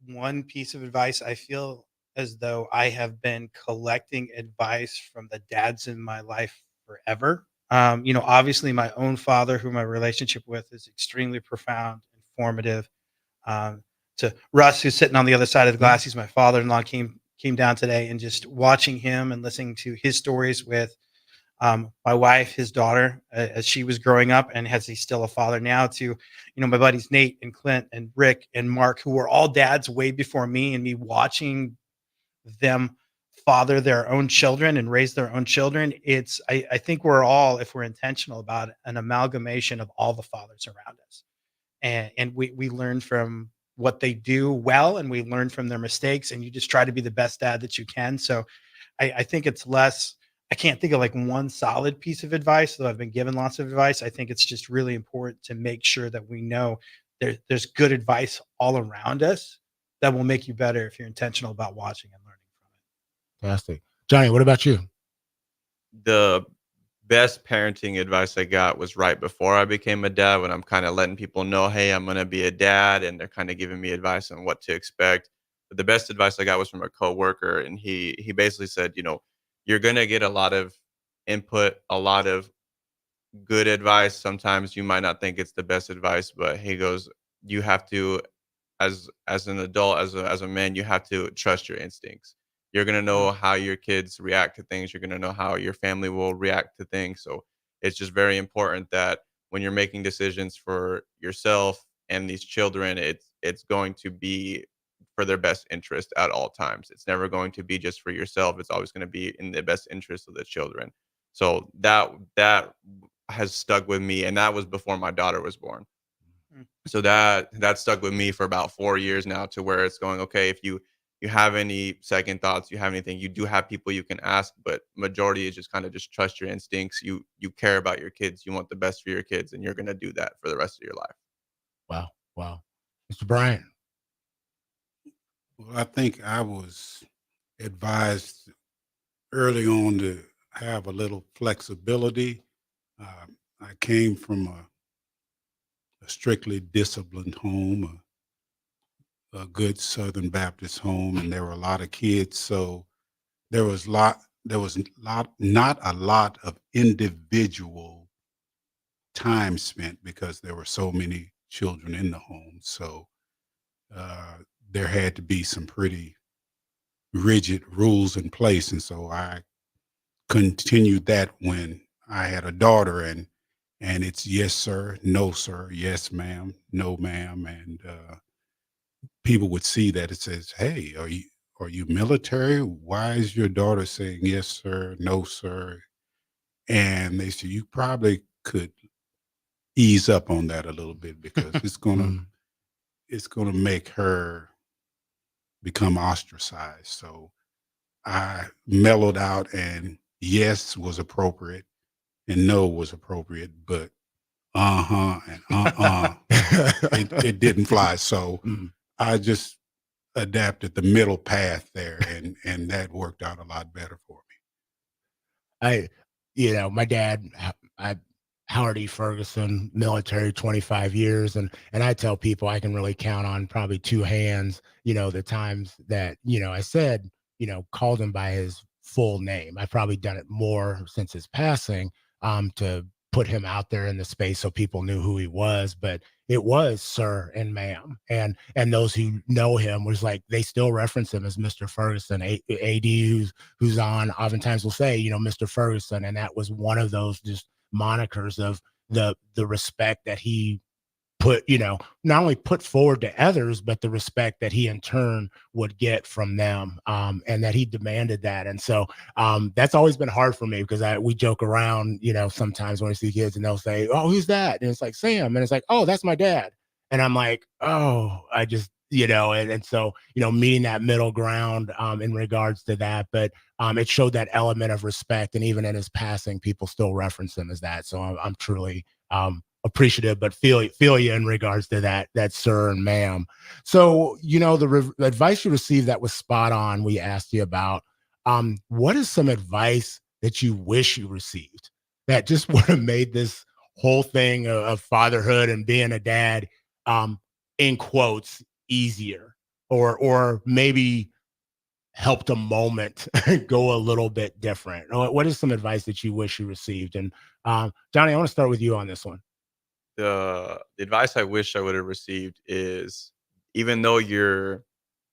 one piece of advice. I feel as though I have been collecting advice from the dads in my life forever. Obviously my own father, who my relationship with is extremely profound, informative. To Russ, who's sitting on the other side of the glass, he's my father-in-law, came down today, and just watching him and listening to his stories with my wife, his daughter, as she was growing up, and as he's still a father now, to my buddies Nate and Clint and Rick and Mark, who were all dads way before me, and me watching them father their own children and raise their own children. I think we're all, if we're intentional about it, an amalgamation of all the fathers around us, and we learn from what they do well, and we learn from their mistakes, and you just try to be the best dad that you can. So I think it's less. I can't think of like one solid piece of advice, though I've been given lots of advice. I think it's just really important to make sure that we know there's good advice all around us that will make you better if you're intentional about watching and learning from it. Fantastic. Johnny, what about you? The best parenting advice I got was right before I became a dad, when I'm kind of letting people know, hey, I'm going to be a dad, and they're kind of giving me advice on what to expect. But the best advice I got was from a coworker, and he basically said, you're going to get a lot of input, a lot of good advice. Sometimes you might not think it's the best advice, but he goes, you have to, as an adult, as a man, you have to trust your instincts. You're going to know how your kids react to things. You're going to know how your family will react to things. So it's just very important that when you're making decisions for yourself and these children, it's going to be for their best interest at all times. It's never going to be just for yourself. It's always going to be in the best interest of the children. So that has stuck with me, and that was before my daughter was born. So that stuck with me for about 4 years now, to where it's going, okay, if you have any second thoughts, you have anything, you do have people you can ask, but majority is just kind of just trust your instincts. You care about your kids. You want the best for your kids, and you're going to do that for the rest of your life. Wow. Mr. Bryant. Well, I think I was advised early on to have a little flexibility I came from a strictly disciplined home, a good Southern Baptist home, and there were a lot of kids. So there was not a lot of individual time spent because there were so many children in the home. So uh, there had to be some pretty rigid rules in place, and so I continued that when I had a daughter, and it's yes sir, no sir, yes ma'am, no ma'am, and people would see that it says, "Hey, are you military? Why is your daughter saying yes sir, no sir?" And they said, "You probably could ease up on that a little bit because it's gonna make her become ostracized." So I mellowed out, and yes was appropriate and no was appropriate, but and it didn't fly. So I just adapted the middle path there, and that worked out a lot better for My dad, Howard E. Ferguson, military, 25 years. And I tell people I can really count on probably two hands, the times that, I said, called him by his full name. I've probably done it more since his passing, to put him out there in the space so people knew who he was. But it was sir and ma'am. And those who know him was like, they still reference him as Mr. Ferguson. AD who's on oftentimes will say, Mr. Ferguson. And that was one of those just monikers of the respect that he put, not only put forward to others, but the respect that he in turn would get from them, and that he demanded that. And so that's always been hard for me because we joke around, sometimes when I see kids and they'll say, "Oh, who's that?" And it's like, "Sam." And it's like, "Oh, that's my dad." And I'm like, "Oh, I just," and so, meeting that middle ground in regards to that. But it showed that element of respect. And even in his passing, people still reference him as that. So I'm truly appreciative, but feel you in regards to that sir and ma'am. So, the advice you received that was spot on, we asked you about. What is some advice that you wish you received that just would have made this whole thing of fatherhood and being a dad, in quotes, easier, or maybe helped a moment go a little bit different? What is some advice that you wish you received? And Johnny, I want to start with you on this one. The advice I wish I would have received is, even though your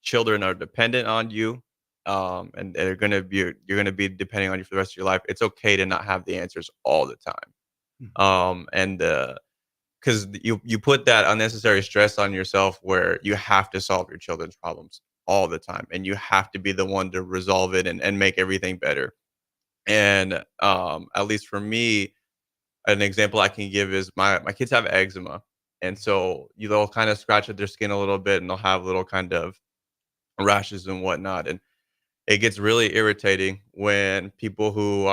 children are dependent on you, and you're gonna be depending on you for the rest of your life, it's okay to not have the answers all the time. And because you put that unnecessary stress on yourself where you have to solve your children's problems all the time, and you have to be the one to resolve it and make everything better. And at least for me, an example I can give is my kids have eczema, and so they'll kind of scratch at their skin a little bit, and they'll have little kind of rashes and whatnot, and it gets really irritating when people who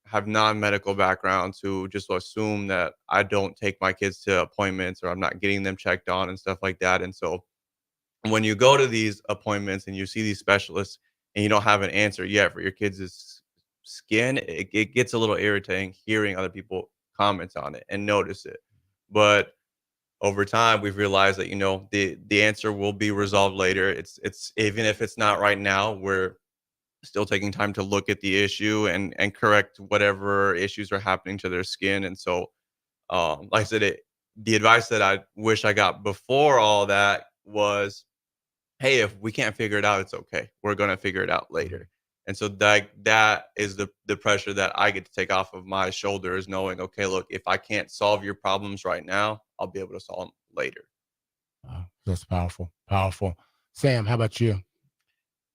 have non-medical backgrounds who just assume that I don't take my kids to appointments or I'm not getting them checked on and stuff like that. And so when you go to these appointments and you see these specialists and you don't have an answer yet for your kids' skin, it gets a little irritating hearing other people comment on it and notice it. But over time, we've realized that, the answer will be resolved later. It's even if it's not right now, we're still taking time to look at the issue and correct whatever issues are happening to their skin. And so, like I said, the advice that I wish I got before all that was, hey, if we can't figure it out, it's okay. We're going to figure it out later. And so that is the pressure that I get to take off of my shoulders, knowing, okay, look, if I can't solve your problems right now, I'll be able to solve them later. That's powerful. Powerful. Sam, how about you?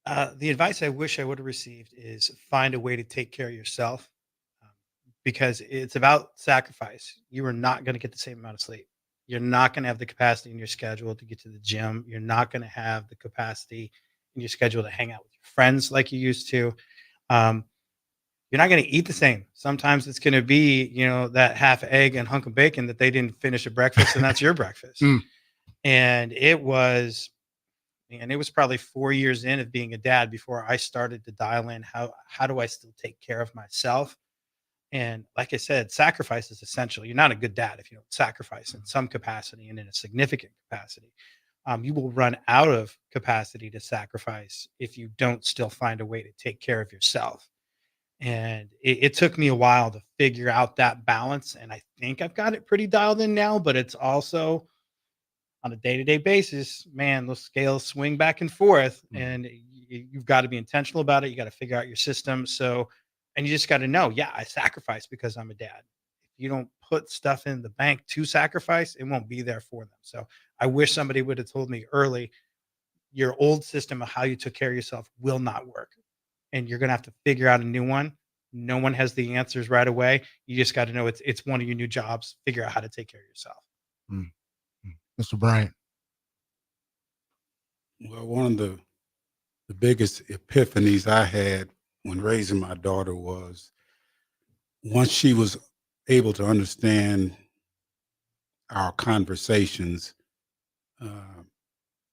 The advice I wish I would have received is find a way to take care of yourself, because it's about sacrifice. You are not going to get the same amount of sleep. You're not going to have the capacity in your schedule to get to the gym. You're not going to have the capacity in your schedule to hang out with your friends like you used to. You're not going to eat the same. Sometimes it's going to be, that half egg and hunk of bacon that they didn't finish at breakfast, and that's your breakfast. And it was probably 4 years in of being a dad before I started to dial in how do I still take care of myself. And like I said, sacrifice is essential. You're not a good dad if you don't sacrifice in some capacity and in a significant capacity. You will run out of capacity to sacrifice if you don't still find a way to take care of yourself. And it took me a while to figure out that balance. And I think I've got it pretty dialed in now, but it's also on a day-to-day basis, man, those scales swing back and forth, and you've got to be intentional about it. You got to figure out your system. So, and you just got to know, yeah, I sacrifice because I'm a dad. If you don't put stuff in the bank to sacrifice, it won't be there for them. So I wish somebody would have told me early, your old system of how you took care of yourself will not work. And you're going to have to figure out a new one. No one has the answers right away. You just got to know it's one of your new jobs. Figure out how to take care of yourself. Mr. Bryant. Well, one of the biggest epiphanies I had when raising my daughter was once she was able to understand our conversations,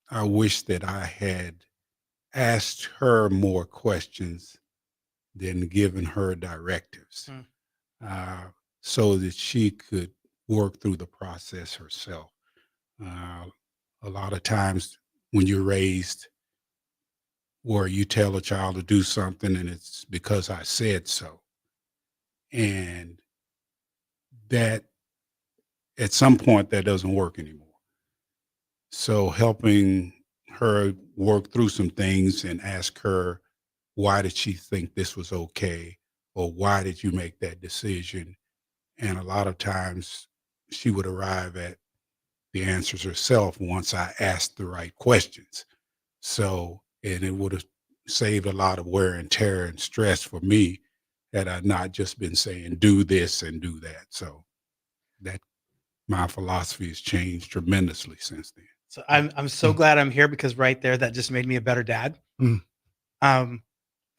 I wish that I had asked her more questions than given her directives, so that she could work through the process herself. A lot of times when you're raised where you tell a child to do something and it's because I said so, and that at some point that doesn't work anymore. So helping her work through some things and ask her, why did she think this was okay? Or why did you make that decision? And a lot of times she would arrive at the answers herself once I asked the right questions. So, and it would have saved a lot of wear and tear and stress for me had I not just been saying, do this and do that. So that my philosophy has changed tremendously since then. So I'm so glad I'm here, because right there, that just made me a better dad. In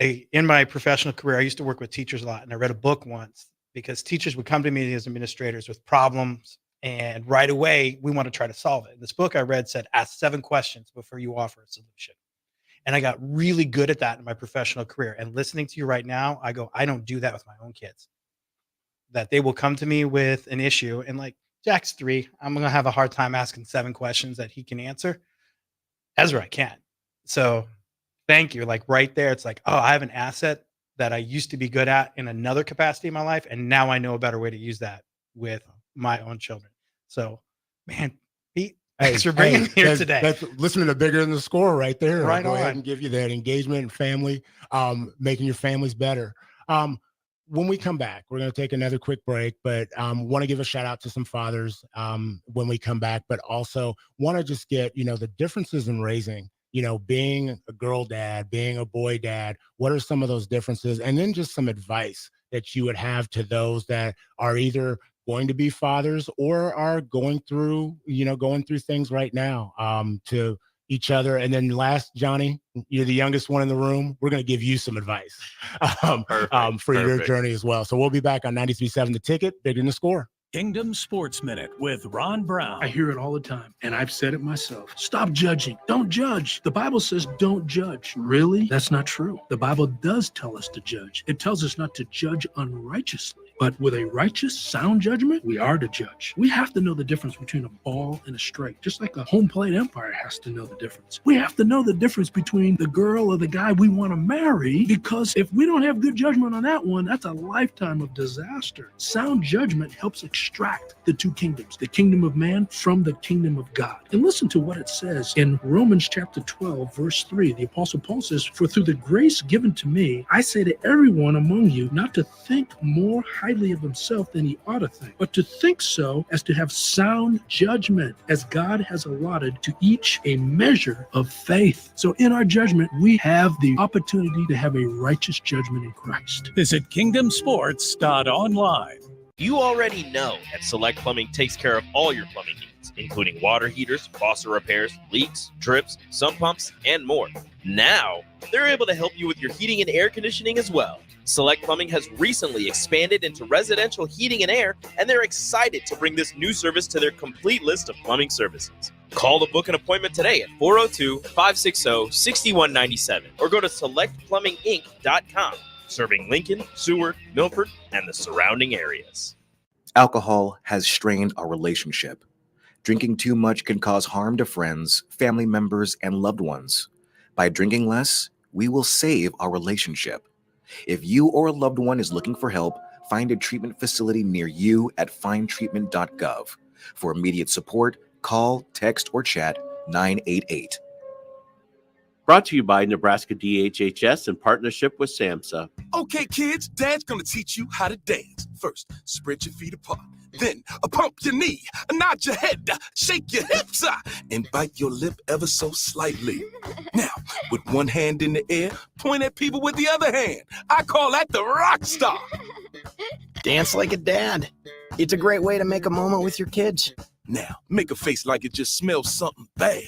my professional career, I used to work with teachers a lot, and I read a book once because teachers would come to me as administrators with problems, and right away we want to try to solve it. This book I read said, ask 7 questions before you offer a solution. And I got really good at that in my professional career. And listening to you right now, I go, I don't do that with my own kids. That they will come to me with an issue, and like, Jack's 3, I'm going to have a hard time asking 7 questions that he can answer. Ezra, I can't. So thank you. Like right there, it's like, oh, I have an asset that I used to be good at in another capacity in my life. And now I know a better way to use that with my own children. So, man, Pete, thanks for bringing me here today. That's listening to Bigger Than the Score right there. Right Go ahead on. and give you that engagement and family, making your families better. When we come back, we're going to take another quick break, but want to give a shout out to some fathers when we come back, but also want to just get, the differences in raising, being a girl dad, being a boy dad. What are some of those differences? And then just some advice that you would have to those that are either going to be fathers or are going through things right now to each other. And then last, Johnny, you're the youngest one in the room. We're going to give you some advice for your journey as well. So we'll be back on 93.7 The Ticket, Bigger Than the Score. Kingdom Sports Minute with Ron Brown. I hear it all the time, and I've said it myself. Stop judging. Don't judge. The Bible says don't judge. Really? That's not true. The Bible does tell us to judge. It tells us not to judge unrighteously. But with a righteous, sound judgment, we are to judge. We have to know the difference between a ball and a strike, just like a home plate umpire has to know the difference. We have to know the difference between the girl or the guy we want to marry, because if we don't have good judgment on that one, that's a lifetime of disaster. Sound judgment helps extract the two kingdoms, the kingdom of man from the kingdom of God. And listen to what it says in Romans chapter 12, verse 3. The Apostle Paul says, "For through the grace given to me, I say to everyone among you not to think more highly of himself than he ought to think, but to think so as to have sound judgment, as God has allotted to each a measure of faith." So in our judgment, we have the opportunity to have a righteous judgment in Christ. Visit kingdomsports.online. You already know that Select Plumbing takes care of all your plumbing needs, including water heaters, faucet repairs, leaks, drips, sump pumps, and more. Now, they're able to help you with your heating and air conditioning as well. Select Plumbing has recently expanded into residential heating and air, and they're excited to bring this new service to their complete list of plumbing services. Call to book an appointment today at 402-560-6197 or go to selectplumbinginc.com. serving Lincoln, Seward, Milford, and the surrounding areas. Alcohol has strained our relationship. Drinking too much can cause harm to friends, family members, and loved ones. By drinking less, we will save our relationship. If you or a loved one is looking for help, find a treatment facility near you at findtreatment.gov. For immediate support, call, text, or chat 988. Brought to you by Nebraska DHHS in partnership with SAMHSA. Okay, kids, Dad's gonna teach you how to dance. First, spread your feet apart. Then, pump your knee, nod your head, shake your hips, and bite your lip ever so slightly. Now, with one hand in the air, point at people with the other hand. I call that the rock star. Dance like a dad. It's a great way to make a moment with your kids. Now, make a face like it just smells something bad.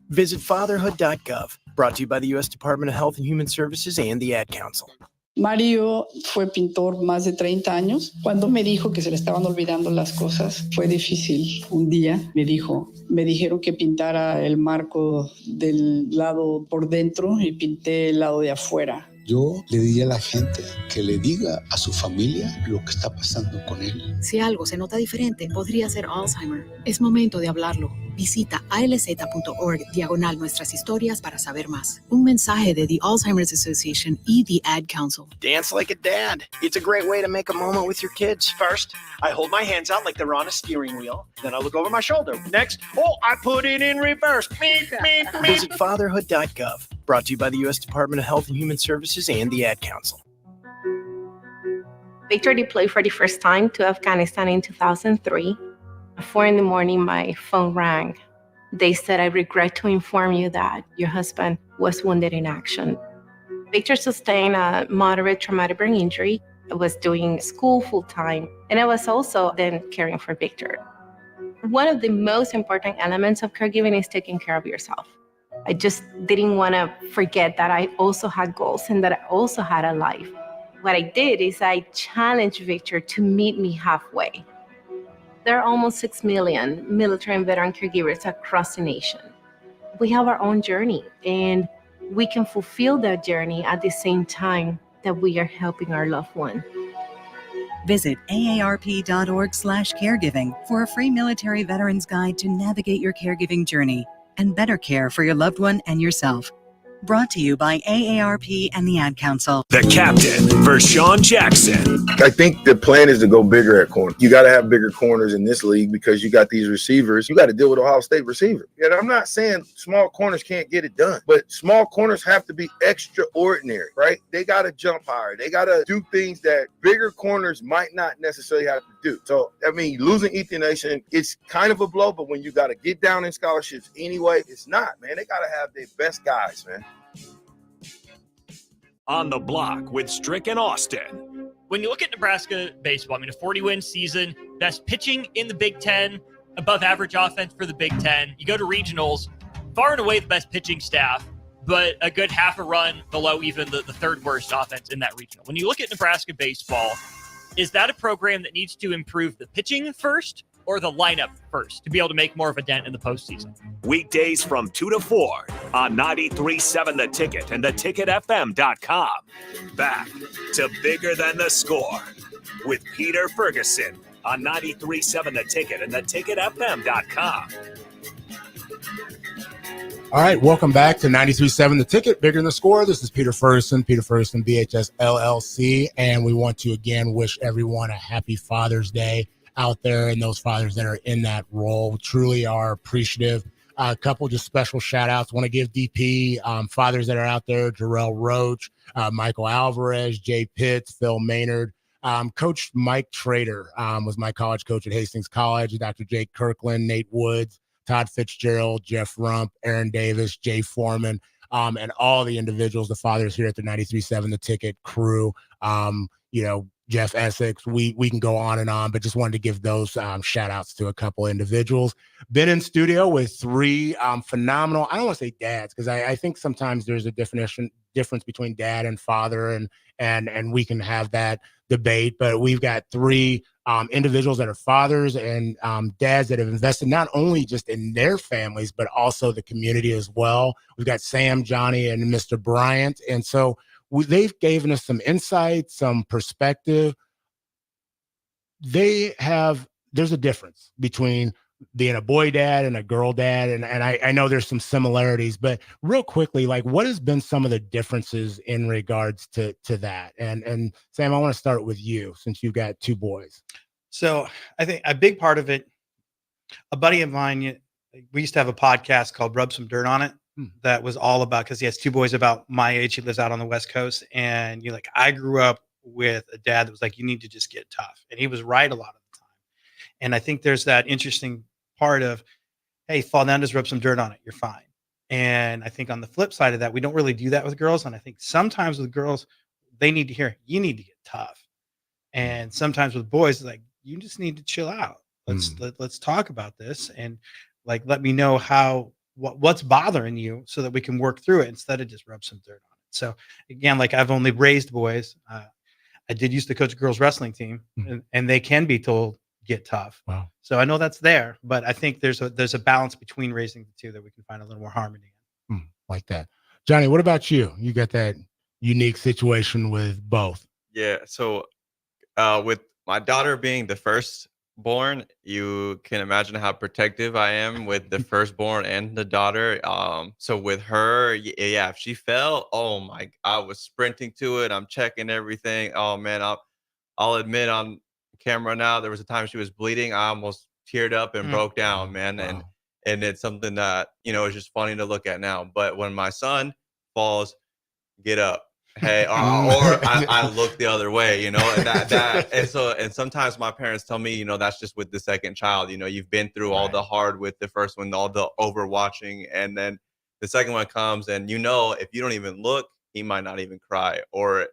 Visit fatherhood.gov. Brought to you by the U.S. Department of Health and Human Services and the Ad Council. Mario fue pintor más de 30 años. Cuando me dijo que se le estaban olvidando las cosas, fue difícil. Un día me dijeron que pintara el marco del lado por dentro y pinté el lado de afuera. Yo le diría a la gente que le diga a su familia lo que está pasando con él. Si algo se nota diferente, podría ser Alzheimer. Es momento de hablarlo. Visita alz.org/nuestras historias para saber más. Un mensaje de the Alzheimer's Association y the Ad Council. Dance like a dad. It's a great way to make a moment with your kids. First, I hold my hands out like they're on a steering wheel. Then I look over my shoulder. Next, I put it in reverse. Visit fatherhood.gov. Brought to you by the U.S. Department of Health and Human Services and the Ad Council. Victor deployed for the first time to Afghanistan in 2003. At 4 a.m, my phone rang. They said, "I regret to inform you that your husband was wounded in action." Victor sustained a moderate traumatic brain injury. I was doing school full-time, and I was also then caring for Victor. One of the most important elements of caregiving is taking care of yourself. I just didn't want to forget that I also had goals and that I also had a life. What I did is I challenged Victor to meet me halfway. There are almost 6 million military and veteran caregivers across the nation. We have our own journey, and we can fulfill that journey at the same time that we are helping our loved one. Visit aarp.org/caregiving for a free military veterans guide to navigate your caregiving journey and better care for your loved one and yourself. Brought to you by AARP and the Ad Council. The captain, Vershawn Jackson. I think the plan is to go bigger at corner. You got to have bigger corners in this league because you got these receivers. You got to deal with Ohio State receivers. And I'm not saying small corners can't get it done, but small corners have to be extraordinary, right? They got to jump higher. They got to do things that bigger corners might not necessarily have to do. So, I mean, losing Ethan Nation, it's kind of a blow, but when you got to get down in scholarships anyway, it's not, man. They got to have their best guys, man. On the block with Strick and Austin. When you look at Nebraska baseball, I mean, a 40-win season, best pitching in the Big Ten, above average offense for the Big Ten. You go to regionals, far and away the best pitching staff, but a good half a run below even the third worst offense in that regional. When you look at Nebraska baseball, is that a program that needs to improve the pitching first or the lineup first to be able to make more of a dent in the postseason? Weekdays from 2 to 4 on 93.7 The Ticket and theticketfm.com. Back to Bigger Than the Score with Peter Ferguson on 93.7 The Ticket and theticketfm.com. All right, welcome back to 93.7 The Ticket, Bigger Than the Score. This is Peter Ferguson BHS LLC, and we want to again wish everyone a happy Father's Day out there, and those fathers that are in that role. We truly are appreciative. A couple just special shout outs. Want to give DP fathers that are out there: Jarrell Roach, Michael Alvarez, Jay Pitts, Phil Maynard. Coach Mike Trader was my college coach at Hastings College. Dr. Jake Kirkland, Nate Woods, Todd Fitzgerald, Jeff Rump, Aaron Davis, Jay Foreman, and all the individuals, the fathers here at the 93.7 The Ticket crew. Jeff Essex, we can go on and on, but just wanted to give those shout outs to a couple individuals. Been in studio with three phenomenal, I don't want to say dads, because I think sometimes there's a difference between dad and father, and we can have that debate, but we've got three individuals that are fathers and dads that have invested not only just in their families, but also the community as well. We've got Sam, Johnny, and Mr. Bryant. And so they've given us some insight, some perspective. There's a difference between being a boy dad and a girl dad. And I know there's some similarities, but real quickly, like, what has been some of the differences in regards to that? And Sam, I want to start with you since you've got two boys. So I think a big part of it, a buddy of mine, we used to have a podcast called Rub Some Dirt on It that was all about, because he has two boys about my age. He lives out on the West Coast. And you're like, I grew up with a dad that was like, you need to just get tough. And he was right a lot of the time. And I think there's that interesting part of, hey, fall down, just rub some dirt on it. You're fine. And I think on the flip side of that, we don't really do that with girls. And I think sometimes with girls, they need to hear, you need to get tough. And sometimes with boys, it's like, you just need to chill out. Let's talk about this, and like, let me know what's bothering you so that we can work through it instead of just rub some dirt on it. So again, like, I've only raised boys. I did used to coach a girls wrestling team, and they can be told, get tough. Wow. So I know that's there, but I think there's a balance between raising the two that we can find a little more harmony in. Like that. Johnny, what about you? You got that unique situation with both. Yeah. So with my daughter being the firstborn, you can imagine how protective I am with the firstborn and the daughter. So with her, yeah, if she fell, oh my, I was sprinting to it. I'm checking everything. Oh man, I'll admit on camera now, there was a time she was bleeding. I almost teared up and broke down, man. Wow. And it's something that, is just funny to look at now. But when my son falls, get up. Hey, or I look the other way, and and sometimes my parents tell me, that's just with the second child, you've been through all the hard with the first one, all the overwatching, and then the second one comes, and if you don't even look, he might not even cry, or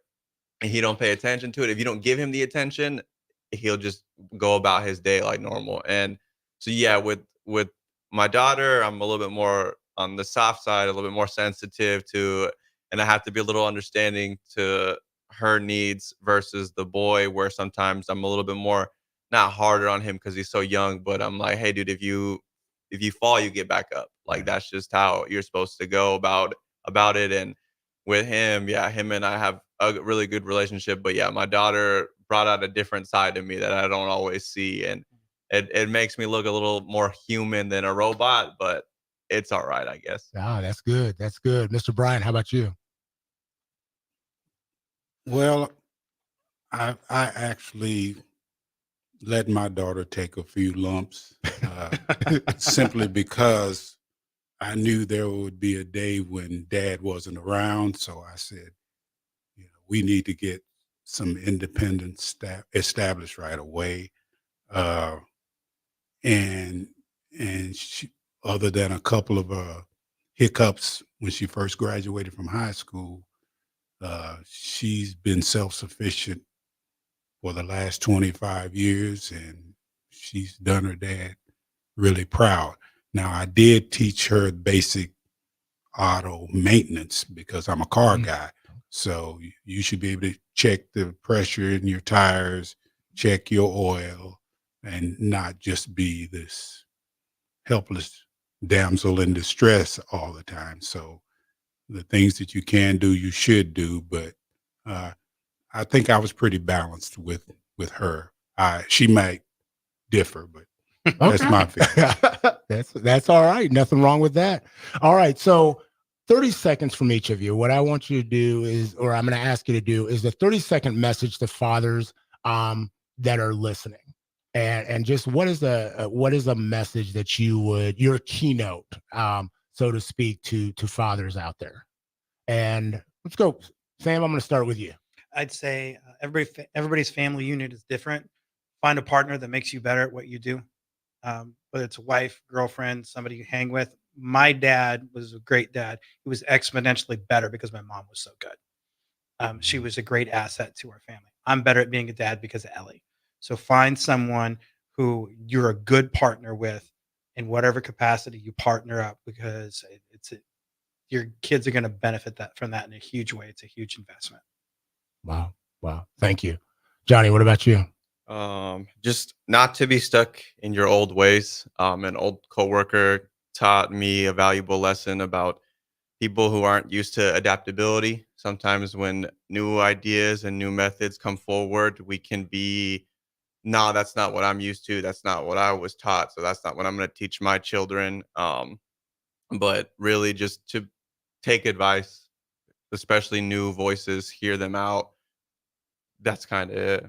he don't pay attention to it. If you don't give him the attention, he'll just go about his day like normal. And so yeah, with my daughter, I'm a little bit more on the soft side, a little bit more sensitive to, and I have to be a little understanding to her needs versus the boy, where sometimes I'm a little bit more, not harder on him because he's so young, but I'm like, hey dude, if you fall, you get back up. Like, that's just how you're supposed to go about it. And with him, yeah, him and I have a really good relationship, but yeah, my daughter brought out a different side to me that I don't always see. And it makes me look a little more human than a robot, but it's all right, I guess. Ah, that's good. That's good. Mr. Brian, how about you? Well, I actually let my daughter take a few lumps simply because I knew there would be a day when dad wasn't around. So I said, we need to get some independent staff established right away. And she, other than a couple of hiccups when she first graduated from high school, she's been self-sufficient for the last 25 years, and she's done her dad really proud. Now, I did teach her basic auto maintenance because I'm a car guy. So you should be able to check the pressure in your tires, check your oil, and not just be this helpless damsel in distress all the time. So the things that you can do, you should do. But I think I was pretty balanced with her. She might differ, but that's my feeling. That's all right. Nothing wrong with that. All right. So 30 seconds from each of you. What I want you to do is, or I'm going to ask you to do, is a 30-second message to fathers that are listening. And just what is a message that you would, your keynote, so to speak, to fathers out there? And let's go. Sam, I'm going to start with you. I'd say everybody's family unit is different. Find a partner that makes you better at what you do. Whether it's a wife, girlfriend, somebody you hang with. My dad was a great dad. He was exponentially better because my mom was so good. She was a great asset to our family. I'm better at being a dad because of Ellie. So find someone who you're a good partner with in whatever capacity you partner up, because your kids are going to benefit from that in a huge way. It's a huge investment. Wow. Thank you. Johnny, what about you? Just not to be stuck in your old ways. An old coworker taught me a valuable lesson about people who aren't used to adaptability. Sometimes when new ideas and new methods come forward, we can be, no, that's not what I'm used to. That's not what I was taught. So that's not what I'm going to teach my children. But really just to take advice, especially new voices, hear them out. That's kind of it.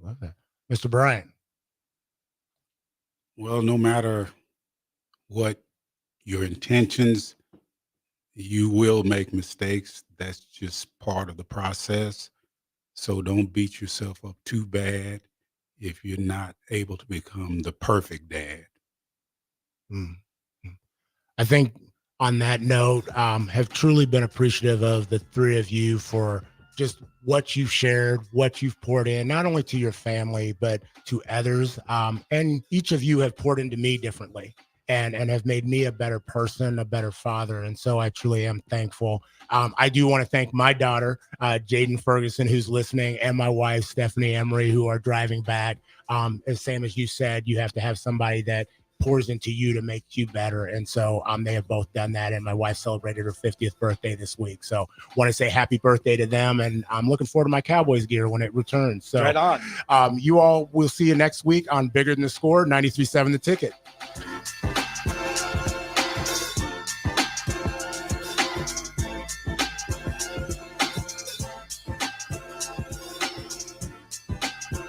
Love that. Mr. Bryant. Well, no matter what your intentions, you will make mistakes. That's just part of the process. So don't beat yourself up too bad if you're not able to become the perfect dad. I think on that note, have truly been appreciative of the three of you for just what you've shared, what you've poured in, not only to your family, but to others. And each of you have poured into me differently and have made me a better person, a better father. And so I truly am thankful. I do want to thank my daughter, Jaden Ferguson, who's listening, and my wife, Stephanie Emery, who are driving back. As same as you said, you have to have somebody that pours into you to make you better. And so they have both done that. And my wife celebrated her 50th birthday this week. So want to say happy birthday to them. And I'm looking forward to my Cowboys gear when it returns. So Right on. You all, we'll see you next week on Bigger Than the Score, 93.7 The Ticket.